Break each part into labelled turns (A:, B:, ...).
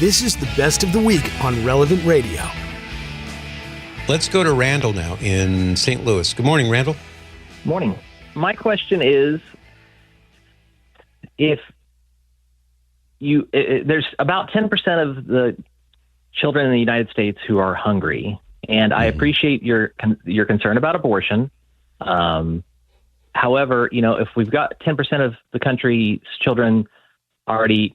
A: This is the best of the week on Relevant Radio.
B: Let's go to Randall now in St. Louis. Good morning, Randall.
C: Morning. My question is, if there's about 10% of the children in the United States who are hungry, and I appreciate your concern about abortion. However, if we've got 10% of the country's children already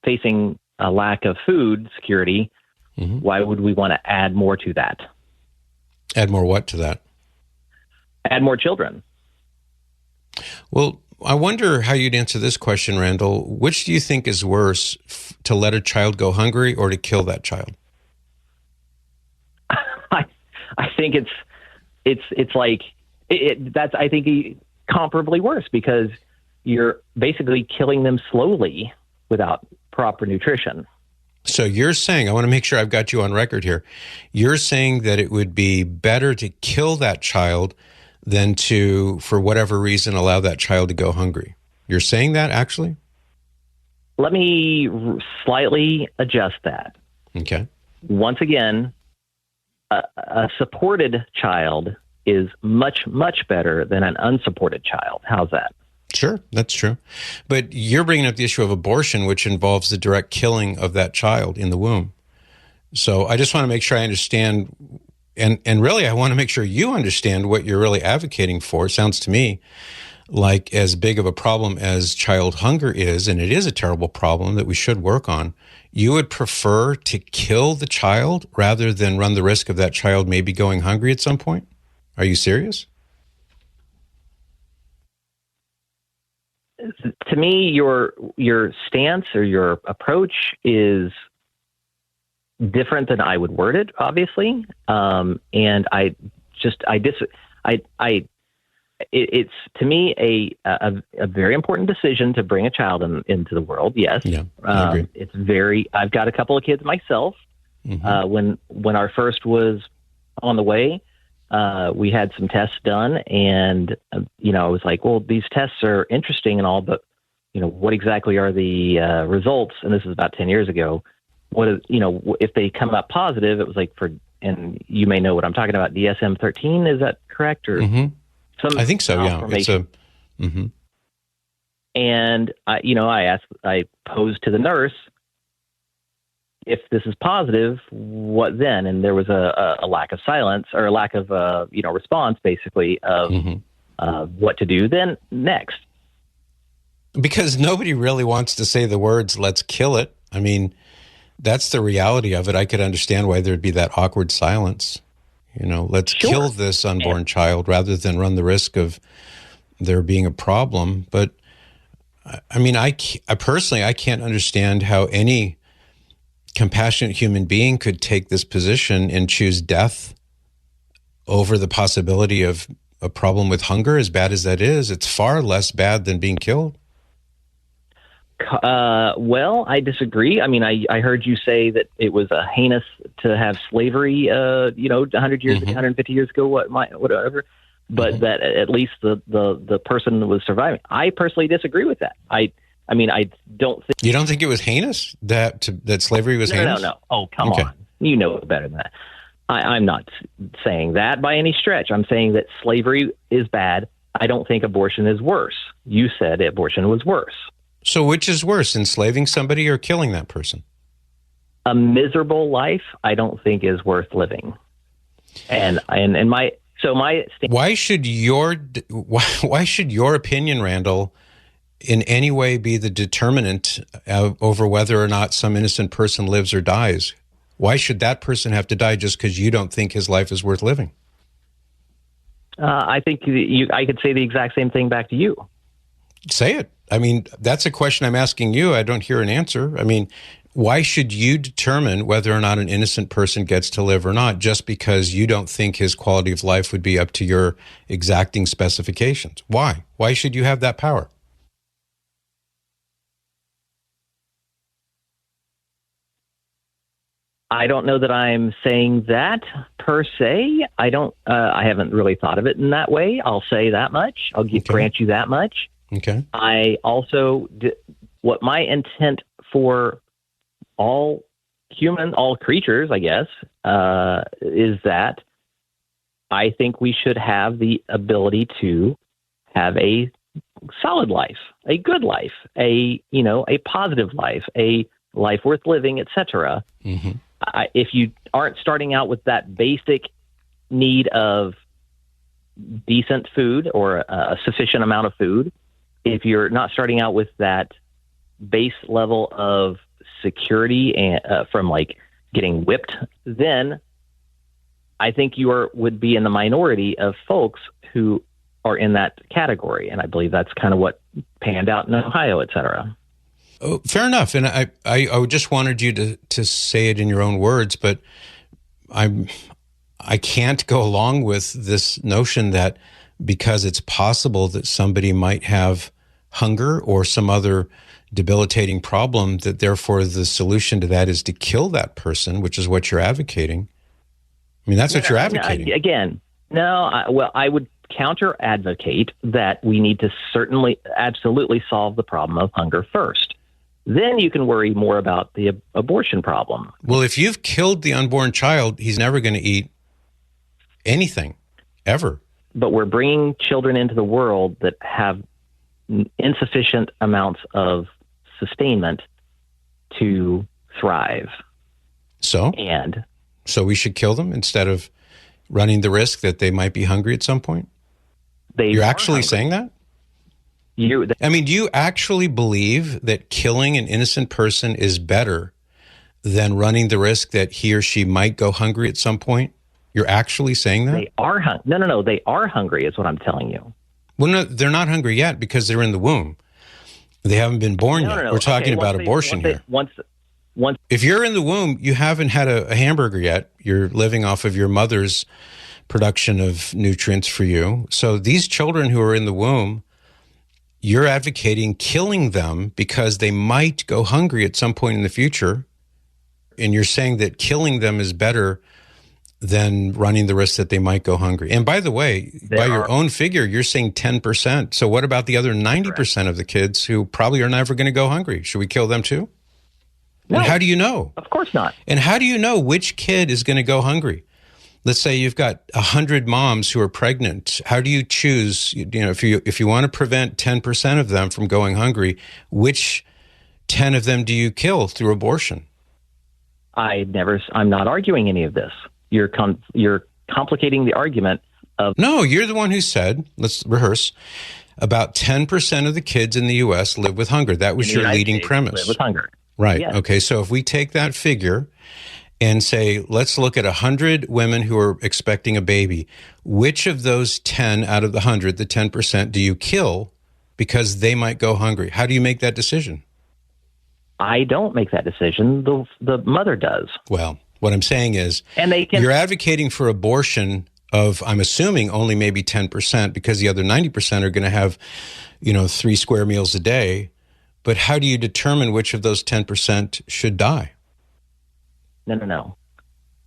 C: facing a lack of food security, why would we want to add more to that?
B: Add more what to that?
C: Add more children.
B: Well, I wonder how you'd answer this question, Randall. Which do you think is worse, to let a child go hungry or to kill that child?
C: I think that's comparably worse, because you're basically killing them slowly without proper nutrition.
B: So you're saying, I want to make sure I've got you on record here. You're saying that it would be better to kill that child than to, for whatever reason, allow that child to go hungry. You're saying that, actually?
C: Let me slightly adjust that.
B: Okay.
C: Once again, a supported child is much, much better than an unsupported child. How's that?
B: Sure, that's true. But you're bringing up the issue of abortion, which involves the direct killing of that child in the womb. So I just want to make sure I understand, and really I want to make sure you understand what you're really advocating for. It sounds to me like as big of a problem as child hunger is, and it is a terrible problem that we should work on, you would prefer to kill the child rather than run the risk of that child maybe going hungry at some point? Are you serious?
C: To me, your stance or your approach is different than I would word it, obviously. And it's to me a very important decision to bring a child into the world. Yes.
B: Yeah, I agree.
C: I've got a couple of kids myself. When our first was on the way, we had some tests done, and I was like, well, these tests are interesting and all, but what exactly are the results? And this is about 10 years ago. What is, if they come up positive, it was like and you may know what I'm talking about, DSM-13, is that correct? Or
B: I think so. Yeah.
C: And I posed to the nurse, if this is positive, what then? And there was a lack of silence, or a lack of response, basically, of what to do then next.
B: Because nobody really wants to say the words, let's kill it. I mean, that's the reality of it. I could understand why there'd be that awkward silence. Let's kill this unborn child rather than run the risk of there being a problem. But I mean, I personally, I can't understand how any compassionate human being could take this position and choose death over the possibility of a problem with hunger. As bad as that is, it's far less bad than being killed.
C: Well, I disagree. I mean, I heard you say that it was heinous to have slavery, 100 years, 150 years ago, whatever, but that at least the person was surviving. I personally disagree with that. I don't think...
B: You don't think it was heinous? That slavery was heinous?
C: No. Oh, come on. You know better than that. I'm not saying that by any stretch. I'm saying that slavery is bad. I don't think abortion is worse. You said abortion was worse.
B: So which is worse, enslaving somebody or killing that person?
C: A miserable life, I don't think, is worth living. Why should your opinion, Randall, in any way be the determinant over whether or not some innocent person lives or dies? Why should that person have to die just because you don't think his life is worth living? I think I could say the exact same thing back to you.
B: Say it. I mean, that's a question I'm asking you. I don't hear an answer. I mean, why should you determine whether or not an innocent person gets to live or not just because you don't think his quality of life would be up to your exacting specifications? Why? Why should you have that power?
C: I don't know that I'm saying that per se. I haven't really thought of it in that way. I'll say that much. I'll grant you that much.
B: Okay.
C: I also, what my intent for all creatures, I guess, is that I think we should have the ability to have a solid life, a good life, a positive life, a life worth living, etc.
B: Mm-hmm.
C: If you aren't starting out with that basic need of decent food or a sufficient amount of food, if you're not starting out with that base level of security and from like getting whipped, then I think you would be in the minority of folks who are in that category. And I believe that's kind of what panned out in Ohio, et cetera.
B: Oh, fair enough. And I just wanted you to say it in your own words, but I can't go along with this notion that because it's possible that somebody might have hunger or some other debilitating problem, that therefore the solution to that is to kill that person, which is what you're advocating. I mean, that's what you're advocating.
C: I would counter advocate that we need to absolutely solve the problem of hunger first. Then you can worry more about the abortion problem.
B: Well, if you've killed the unborn child, he's never going to eat anything, ever.
C: But we're bringing children into the world that have insufficient amounts of sustainment to thrive.
B: So we should kill them instead of running the risk that they might be hungry at some point? You're actually saying that? Do you actually believe that killing an innocent person is better than running the risk that he or she might go hungry at some point? You're actually saying that?
C: They are hungry. No. They are hungry is what I'm telling you.
B: Well, no, they're not hungry yet because they're in the womb. They haven't been born yet. No. We're talking about abortion here. If you're in the womb, you haven't had a hamburger yet. You're living off of your mother's production of nutrients for you. So these children who are in the womb, you're advocating killing them because they might go hungry at some point in the future. And you're saying that killing them is better than running the risk that they might go hungry. And by the way, your own figure, you're saying 10%. So what about the other 90% of the kids who probably are never going to go hungry? Should we kill them too?
C: No.
B: And how do you know?
C: Of course not.
B: And how do you know which kid is going to go hungry? Let's say you've got 100 moms who are pregnant. How do you choose, if you want to prevent 10% of them from going hungry, which 10 of them do you kill through abortion?
C: I'm not arguing any of this. You're complicating the argument of...
B: No, you're the one who said, let's rehearse, about 10% of the kids in the U.S. live with hunger. That was your leading premise.
C: Live with hunger.
B: Right.
C: Yes.
B: Okay. So if we take that figure and say, let's look at 100 women who are expecting a baby, which of those 10 out of the 100, the 10%, do you kill because they might go hungry? How do you make that decision?
C: I don't make that decision. The mother does.
B: Well, what I'm saying is, you're advocating for abortion of, I'm assuming, only maybe 10%, because the other 90% are going to have, 3 square meals a day. But how do you determine which of those 10% should die?
C: No.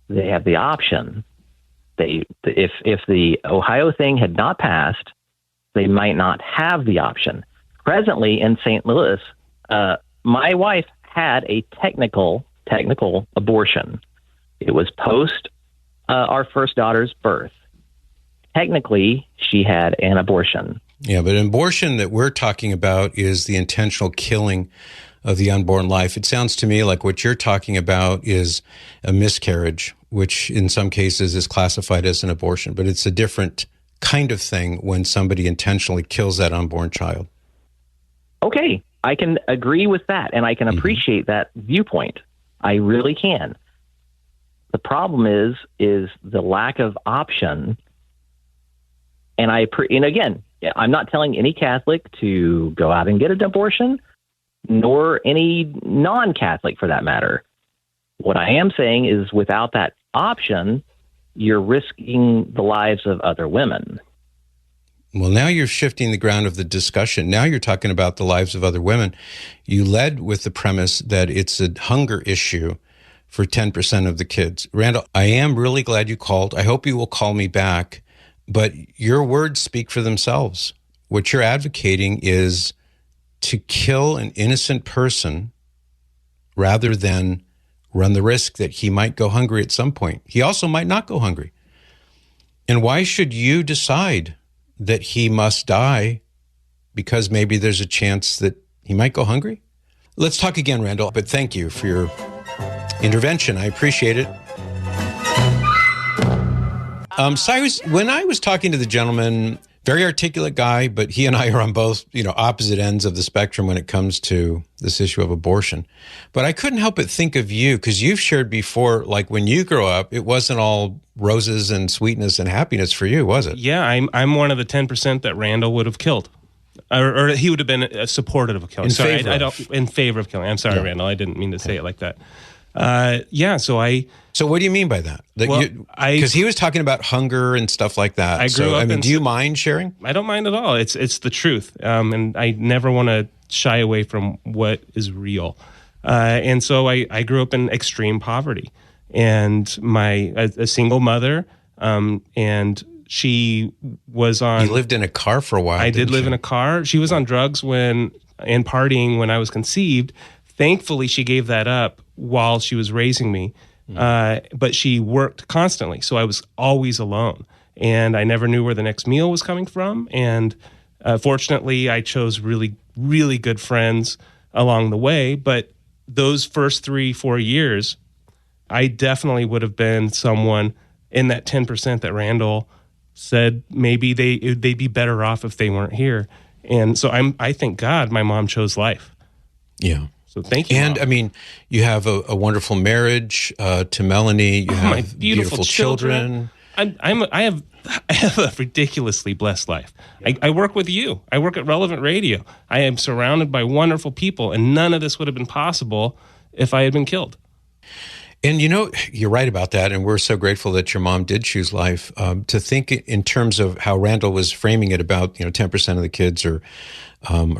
C: They have the option. If the Ohio thing had not passed, they might not have the option. Presently in St. Louis, my wife had a technical abortion. It was post our first daughter's birth. Technically, she had an abortion.
B: Yeah, but abortion that we're talking about is the intentional killing of the unborn life. It sounds to me like what you're talking about is a miscarriage, which in some cases is classified as an abortion, but it's a different kind of thing when somebody intentionally kills that unborn child.
C: Okay, I can agree with that, and I can appreciate that viewpoint. I really can. The problem is the lack of option, and again, I'm not telling any Catholic to go out and get an abortion, nor any non-Catholic for that matter. What I am saying is without that option, you're risking the lives of other women.
B: Well, now you're shifting the ground of the discussion. Now you're talking about the lives of other women. You led with the premise that it's a hunger issue for 10% of the kids. Randall, I am really glad you called. I hope you will call me back. But your words speak for themselves. What you're advocating is to kill an innocent person rather than run the risk that he might go hungry at some point. He also might not go hungry. And why should you decide that he must die because maybe there's a chance that he might go hungry? Let's talk again, Randall, but thank you for your intervention. I appreciate it. Cyrus, when I was talking to the gentleman, very articulate guy, but he and I are on both, opposite ends of the spectrum when it comes to this issue of abortion. But I couldn't help but think of you, because you've shared before, like when you grew up, it wasn't all roses and sweetness and happiness for you, was it?
D: Yeah, I'm one of the 10% that Randall would have killed. Or he would have been supportive of killing. In favor of killing. I'm sorry, yeah. Randall. I didn't mean to say it like that.
B: So what do you mean by that? Because he was talking about hunger and stuff like that. Do you mind sharing?
D: I don't mind at all. It's the truth. And I never want to shy away from what is real. And so I grew up in extreme poverty, and a single mother, and she was on...
B: You lived in a car for a while.
D: I did live in a car. She was on drugs and partying when I was conceived. Thankfully, she gave that up while she was raising me. But she worked constantly, so I was always alone. And I never knew where the next meal was coming from. And fortunately, I chose really, really good friends along the way. But those first 3-4 years, I definitely would have been someone in that 10% that Randall said maybe they'd be better off if they weren't here. And so I thank God my mom chose life.
B: Yeah.
D: So thank you,
B: And
D: Mom.
B: I mean, you have a wonderful marriage to Melanie. You have
D: my beautiful children. I have a ridiculously blessed life. I work with you. I work at Relevant Radio. I am surrounded by wonderful people, and none of this would have been possible if I had been killed.
B: And you're right about that, and we're so grateful that your mom did choose life. To think in terms of how Randall was framing it about 10% of the kids are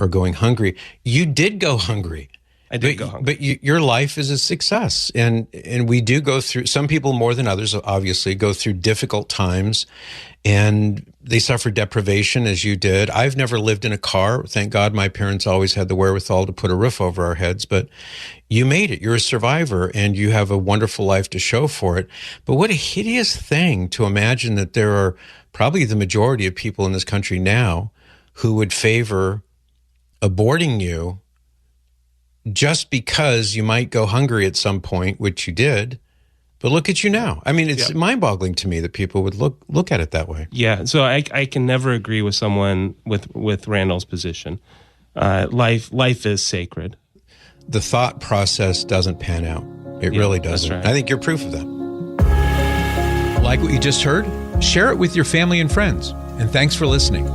B: going hungry. You did go hungry.
D: I did go hungry.
B: But your life is a success, and we do go through. Some people more than others, obviously, go through difficult times, and they suffer deprivation as you did. I've never lived in a car. Thank God my parents always had the wherewithal to put a roof over our heads, but you made it. You're a survivor, and you have a wonderful life to show for it. But what a hideous thing to imagine that there are probably the majority of people in this country now who would favor aborting you just because you might go hungry at some point, which you did. But look at you now. I mean, it's mind-boggling to me that people would look at it that way.
D: Yeah, so I can never agree with someone with Randall's position. Life is sacred.
B: The thought process doesn't pan out. It really doesn't.
D: Right.
B: I think you're proof of that.
E: Like what you just heard? Share it with your family and friends. And thanks for listening.